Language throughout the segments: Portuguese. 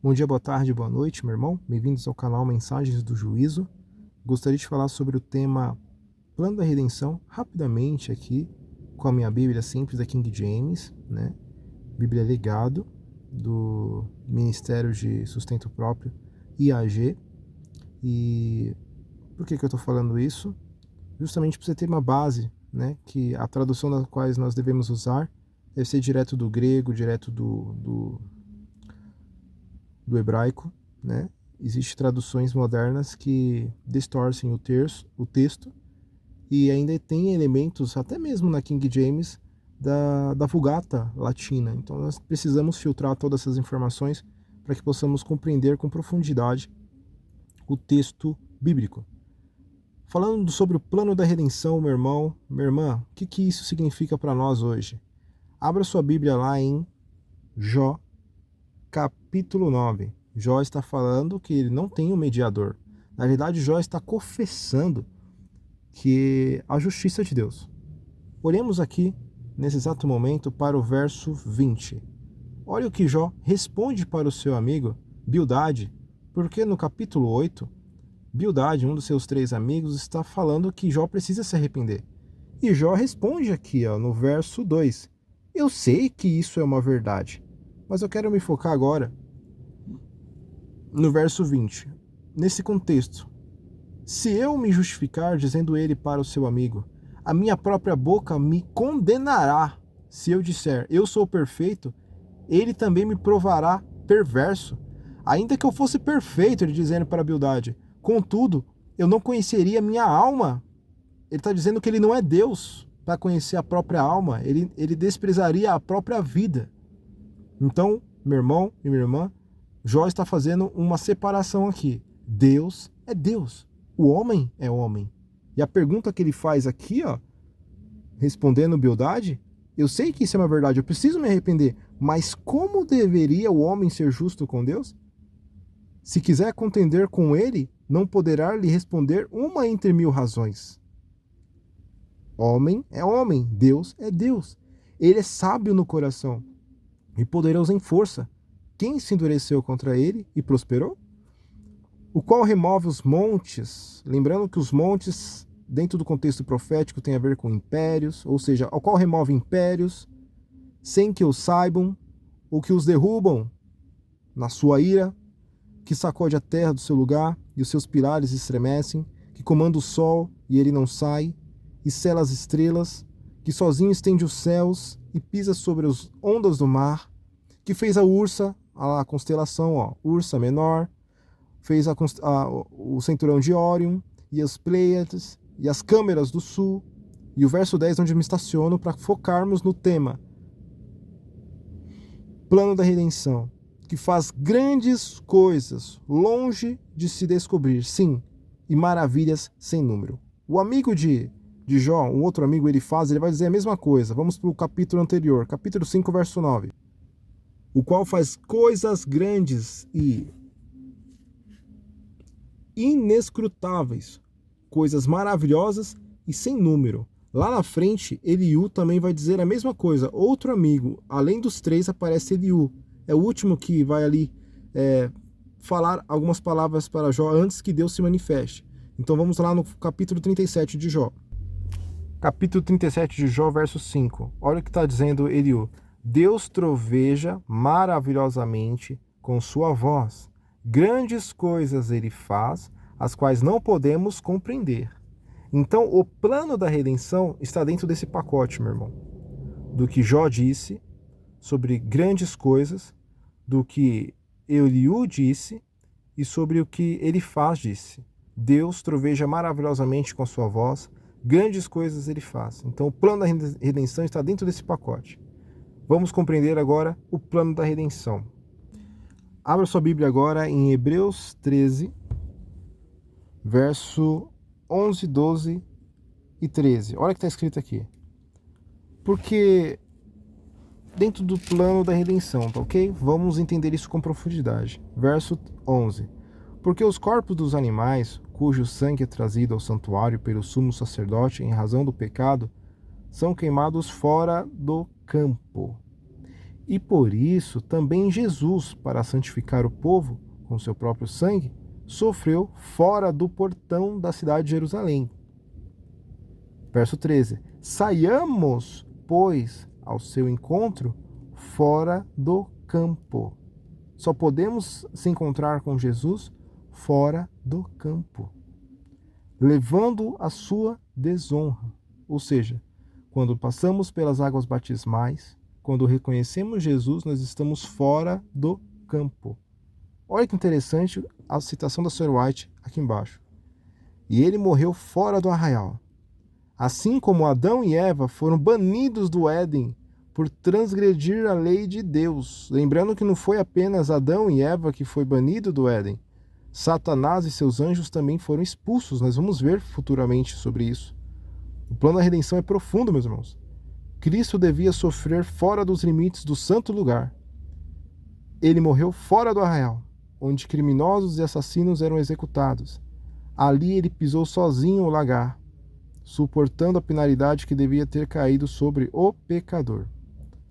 Bom dia, boa tarde, boa noite, meu irmão. Bem-vindos ao canal Mensagens do Juízo. Gostaria de falar sobre o tema Plano da Redenção, rapidamente aqui, com a minha Bíblia simples da King James, né? Bíblia Legado, do Ministério de Sustento Próprio, IAG. E por que eu estou falando isso? Justamente para você ter uma base, né? Que a tradução das quais nós devemos usar deve ser direto do grego, direto do hebraico, né? Existem traduções modernas que distorcem o texto e ainda tem elementos, até mesmo na King James, da Vulgata Latina. Então nós precisamos filtrar todas essas informações para que possamos compreender com profundidade o texto bíblico. Falando sobre o plano da redenção, meu irmão, minha irmã, o que isso significa para nós hoje? Abra sua Bíblia lá em Jó, capítulo 9. Jó está falando que ele não tem um mediador. Na verdade, Jó está confessando que a justiça de Deus. Olhemos aqui, nesse exato momento, para o verso 20. Olha o que Jó responde para o seu amigo Bildade, porque no capítulo 8, Bildade, um dos seus 3 amigos, está falando que Jó precisa se arrepender. E Jó responde aqui, no verso 2. Eu sei que isso é uma verdade, mas eu quero me focar agora no verso 20. Nesse contexto, se eu me justificar, dizendo ele para o seu amigo, a minha própria boca me condenará. Se eu disser, eu sou perfeito, ele também me provará perverso. Ainda que eu fosse perfeito, ele dizendo para Bildade, contudo, eu não conheceria minha alma. Ele está dizendo que ele não é Deus para conhecer a própria alma, ele desprezaria a própria vida. Então, meu irmão e minha irmã, Jó está fazendo uma separação aqui. Deus é Deus, o homem é homem. E a pergunta que ele faz aqui, respondendo Bildade, eu sei que isso é uma verdade, eu preciso me arrepender, mas como deveria o homem ser justo com Deus? Se quiser contender com ele, não poderá lhe responder uma entre 1000 razões. Homem é homem, Deus é Deus. Ele é sábio no coração e poderoso em força. Quem se endureceu contra ele e prosperou? O qual remove os montes, lembrando que os montes, dentro do contexto profético, tem a ver com impérios, ou seja, ao qual remove impérios, sem que os saibam, ou que os derrubam na sua ira, que sacode a terra do seu lugar, e os seus pilares estremecem, que comanda o sol, e ele não sai, e sela as estrelas, que sozinho estende os céus, e pisa sobre as ondas do mar, que fez a Ursa, a constelação, Ursa Menor, fez o cinturão de Órion, e as Pleiades, e as câmeras do sul, e o verso 10, onde eu me estaciono para focarmos no tema Plano da Redenção, que faz grandes coisas, longe de se descobrir, sim, e maravilhas sem número. O amigo de Jó, um outro amigo, ele vai dizer a mesma coisa. Vamos para o capítulo anterior, capítulo 5, verso 9. O qual faz coisas grandes e inescrutáveis, coisas maravilhosas e sem número. Lá na frente, Eliú também vai dizer a mesma coisa. Outro amigo, além dos 3, aparece Eliú. É o último que vai ali falar algumas palavras para Jó antes que Deus se manifeste. Então vamos lá no capítulo 37 de Jó. Capítulo 37 de Jó, verso 5. Olha o que está dizendo Eliú. Deus troveja maravilhosamente com sua voz. Grandes coisas ele faz, as quais não podemos compreender. Então, o plano da redenção está dentro desse pacote, meu irmão. Do que Jó disse sobre grandes coisas, do que Eliú disse e sobre o que ele faz disse. Deus troveja maravilhosamente com sua voz, grandes coisas ele faz. Então, o plano da redenção está dentro desse pacote. Vamos compreender agora o plano da redenção. Abra sua Bíblia agora em Hebreus 13, verso 11, 12 e 13. Olha o que está escrito aqui. Porque dentro do plano da redenção, tá ok? Vamos entender isso com profundidade. Verso 11. Porque os corpos dos animais, cujo sangue é trazido ao santuário pelo sumo sacerdote em razão do pecado, são queimados fora do campo. E por isso também Jesus, para santificar o povo com seu próprio sangue, sofreu fora do portão da cidade de Jerusalém. Verso 13: Saiamos, pois, ao seu encontro fora do campo. Só podemos se encontrar com Jesus fora do campo, levando a sua desonra. Ou seja, quando passamos pelas águas batismais, quando reconhecemos Jesus, nós estamos fora do campo. Olha que interessante a citação da Sr. White aqui embaixo. E ele morreu fora do arraial. Assim como Adão e Eva foram banidos do Éden por transgredir a lei de Deus. Lembrando que não foi apenas Adão e Eva que foi banido do Éden. Satanás e seus anjos também foram expulsos. Nós vamos ver futuramente sobre isso. O plano da redenção é profundo, meus irmãos. Cristo devia sofrer fora dos limites do santo lugar. Ele morreu fora do arraial, onde criminosos e assassinos eram executados. Ali ele pisou sozinho o lagar, suportando a penalidade que devia ter caído sobre o pecador.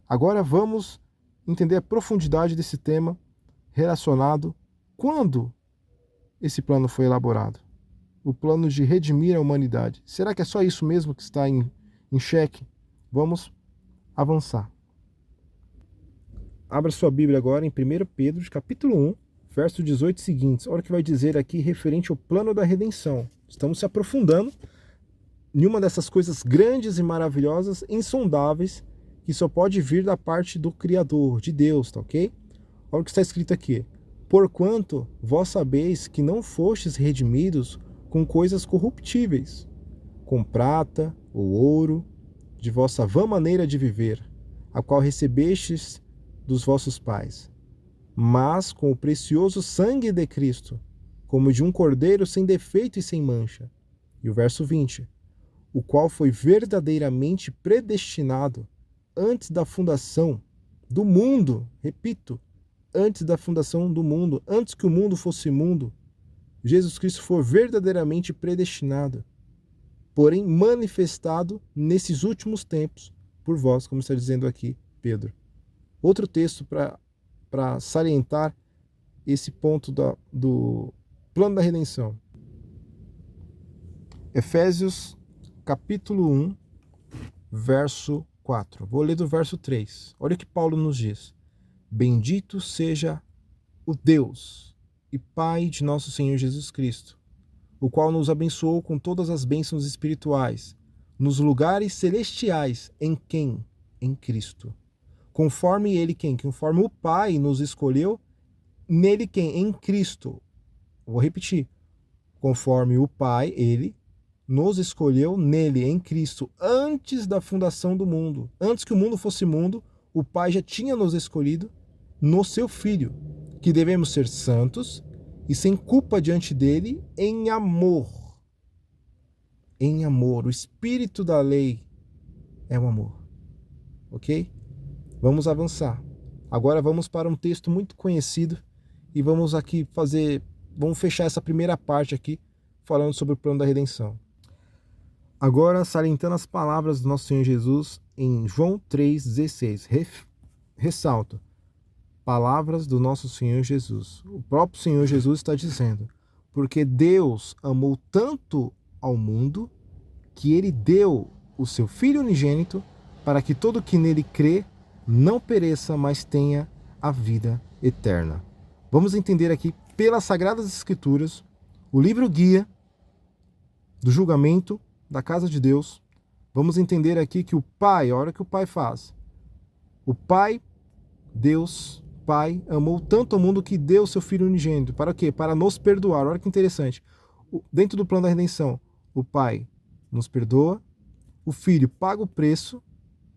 Agora vamos entender a profundidade desse tema relacionado quando esse plano foi elaborado. O plano de redimir a humanidade. Será que é só isso mesmo que está em xeque? Vamos avançar. Abra sua Bíblia agora em 1 Pedro, capítulo 1, verso 18 seguintes. Olha o que vai dizer aqui referente ao plano da redenção. Estamos se aprofundando em uma dessas coisas grandes e maravilhosas, insondáveis, que só pode vir da parte do Criador, de Deus, tá ok? Olha o que está escrito aqui. Porquanto vós sabeis que não fostes redimidos com coisas corruptíveis, com prata ou ouro, de vossa vã maneira de viver, a qual recebestes dos vossos pais, mas com o precioso sangue de Cristo, como de um cordeiro sem defeito e sem mancha. E o verso 20, o qual foi verdadeiramente predestinado antes da fundação do mundo, repito, antes da fundação do mundo, antes que o mundo fosse mundo, Jesus Cristo foi verdadeiramente predestinado, porém manifestado nesses últimos tempos por vós, como está dizendo aqui Pedro. Outro texto para salientar esse ponto do plano da redenção. Efésios capítulo 1, verso 4. Vou ler do verso 3. Olha o que Paulo nos diz. Bendito seja o Deus e Pai de nosso Senhor Jesus Cristo, o qual nos abençoou com todas as bênçãos espirituais, nos lugares celestiais, em quem? Em Cristo. Conforme ele quem? Conforme o Pai nos escolheu, nele quem? Em Cristo. Vou repetir. Conforme o Pai, ele nos escolheu nele, em Cristo, antes da fundação do mundo. Antes que o mundo fosse mundo, o Pai já tinha nos escolhido no seu Filho, que devemos ser santos e sem culpa diante dele em amor. Em amor. O espírito da lei é o amor. Ok? Vamos avançar. Agora vamos para um texto muito conhecido e vamos fechar essa primeira parte aqui, falando sobre o plano da redenção. Agora, salientando as palavras do nosso Senhor Jesus em João 3,16. Ressalto, palavras do nosso Senhor Jesus. O próprio Senhor Jesus está dizendo, porque Deus amou tanto ao mundo que ele deu o seu Filho unigênito para que todo que nele crê não pereça, mas tenha a vida eterna. Vamos entender aqui, pelas Sagradas Escrituras, o livro guia do julgamento da casa de Deus. Vamos entender aqui que o Pai, a hora que o Pai faz, o Pai, Deus, Pai, amou tanto ao mundo que deu o seu Filho unigênito. Para quê? Para nos perdoar. Olha que interessante. Dentro do plano da redenção, o Pai nos perdoa, o Filho paga o preço,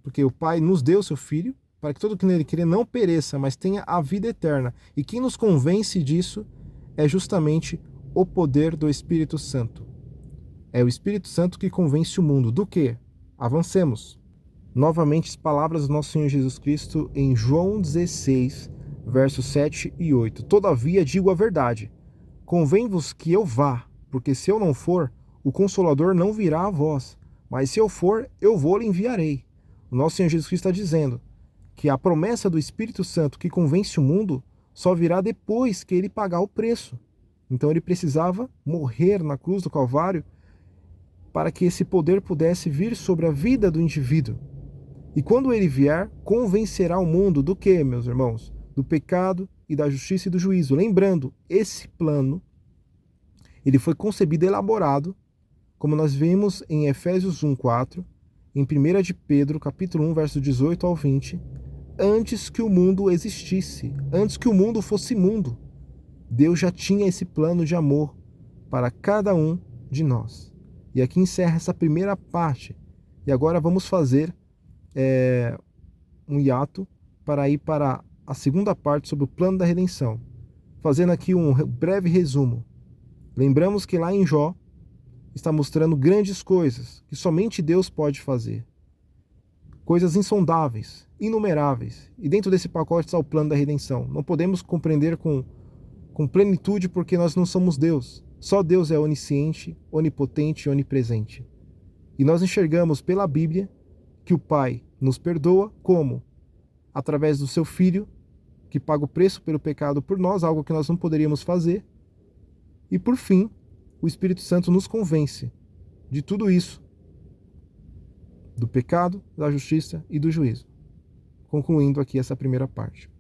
porque o Pai nos deu o seu Filho, para que todo que nele crê não pereça, mas tenha a vida eterna. E quem nos convence disso é justamente o poder do Espírito Santo. É o Espírito Santo que convence o mundo. Do quê? Avancemos. Novamente as palavras do nosso Senhor Jesus Cristo em João 16, versos 7 e 8. Todavia digo a verdade, convém-vos que eu vá, porque se eu não for, o Consolador não virá a vós, mas se eu for, eu vou-lhe enviarei. O nosso Senhor Jesus Cristo está dizendo que a promessa do Espírito Santo que convence o mundo só virá depois que ele pagar o preço. Então ele precisava morrer na cruz do Calvário para que esse poder pudesse vir sobre a vida do indivíduo. E quando ele vier, convencerá o mundo do quê, meus irmãos? Do pecado e da justiça e do juízo. Lembrando, esse plano, ele foi concebido e elaborado, como nós vimos em Efésios 1:4, em 1 de Pedro, capítulo 1, verso 18 ao 20, antes que o mundo existisse, antes que o mundo fosse mundo. Deus já tinha esse plano de amor para cada um de nós. E aqui encerra essa primeira parte. E agora vamos fazer um hiato para ir para a segunda parte sobre o plano da redenção. Fazendo aqui um breve resumo. Lembramos que lá em Jó está mostrando grandes coisas que somente Deus pode fazer. Coisas insondáveis, inumeráveis. E dentro desse pacote está o plano da redenção. Não podemos compreender com plenitude porque nós não somos Deus. Só Deus é onisciente, onipotente e onipresente. E nós enxergamos pela Bíblia que o Pai nos perdoa como? Através do seu Filho, que paga o preço pelo pecado por nós, algo que nós não poderíamos fazer. E por fim, o Espírito Santo nos convence de tudo isso, do pecado, da justiça e do juízo. Concluindo aqui essa primeira parte.